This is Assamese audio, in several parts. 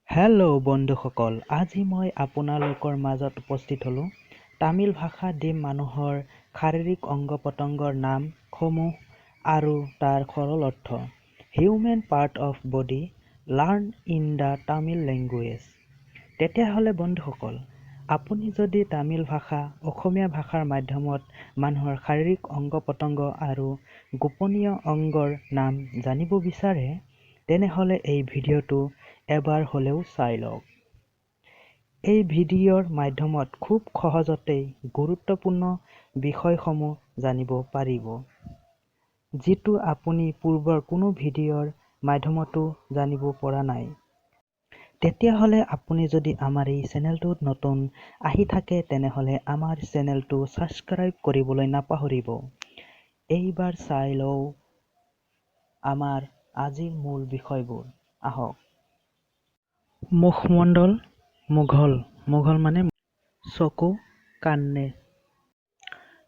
হেল্ল' বন্ধুসকল, আজি মই আপোনালোকৰ মাজত উপস্থিত হ'লোঁ। তামিল ভাষা দিম মানুহৰ শাৰীৰিক অংগ পতংগৰ নামসমূহ আৰু তাৰ সৰল অৰ্থ। Human part of body learn in the Tamil language. তেতিয়াহ'লে বন্ধুসকল, আপুনি যদি তামিল ভাষা অসমীয়া ভাষাৰ মাধ্যমত মানুহৰ শাৰীৰিক অংগ পতংগ আৰু গোপনীয় অংগৰ নাম জানিব বিচাৰে, তেনেহ'লে এই ভিডিঅ'টো এবাৰ হ'লেও চাই লওক। এই ভিডিঅ'ৰ মাধ্যমত খুব সহজতেই গুৰুত্বপূৰ্ণ বিষয়সমূহ জানিব পাৰিব, যিটো আপুনি পূৰ্বৰ কোনো ভিডিঅ'ৰ মাধ্যমতো জানিব পৰা নাই। তেতিয়াহ'লে আপুনি যদি আমাৰ এই চেনেলটোত নতুন আহি থাকে, তেনেহ'লে আমাৰ চেনেলটো ছাবস্ক্ৰাইব কৰিবলৈ নাপাহৰিব। এইবাৰ চাই লওঁ আমাৰ আজিৰ মূল বিষয়বোৰ। আহক। মুখমণ্ডল। মুঘল মানে চকু, কাণে,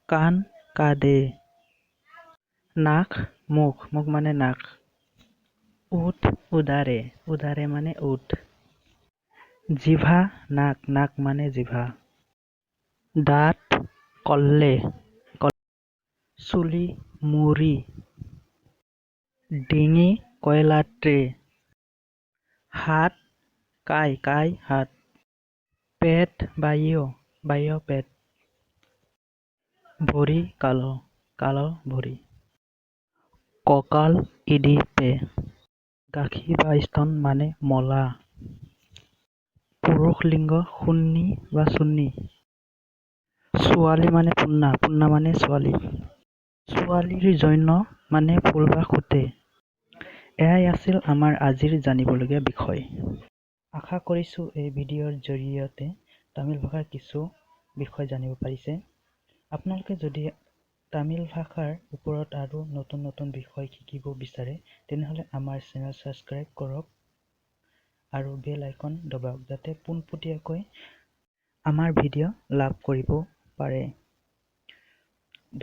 কাণ, কাণে, নাক, মুখ মানে নাক, ওঠ, উদাৰে মানে ওঠ, জিভা, নাক মানে জিভা, দাঁত, কল্লে, চুলি, মুৰি, ডিঙি, কয়লাট্ৰে, হাত, কাই হাত, পেট, বায়ু পেট, ভৰি, কাল ভৰি, কঁকাল, ইডিপে, গাখীৰ বা স্তন মানে মলা, পুৰুষ লিংগ শূন্যী বা চুন্নী, ছোৱালী মানে পুন্না মানে ছোৱালী, ছোৱালীৰ যৌন মানে ফুল বা সূতে। এয়াই আছিল আমাৰ আজিৰ জানিবলগীয়া বিষয়। আশা কৰিছোঁ এই ভিডিঅ'ৰ জৰিয়তে তামিল ভাষাৰ কিছু বিষয় জানিব পাৰিছে। আপোনালোকে যদি তামিল ভাষাৰ ওপৰত আৰু নতুন বিষয় শিকিব বিচাৰে, তেনেহ'লে আমাৰ চেনেল ছাবস্ক্ৰাইব কৰক আৰু বেল আইকন দবাওক, যাতে পোনপটীয়াকৈ আমাৰ ভিডিঅ' লাভ কৰিব পাৰে।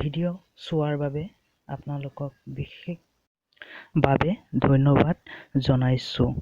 ভিডিঅ' চোৱাৰ বাবে আপোনালোকক বিশেষভাৱে ধন্যবাদ জনাইছোঁ।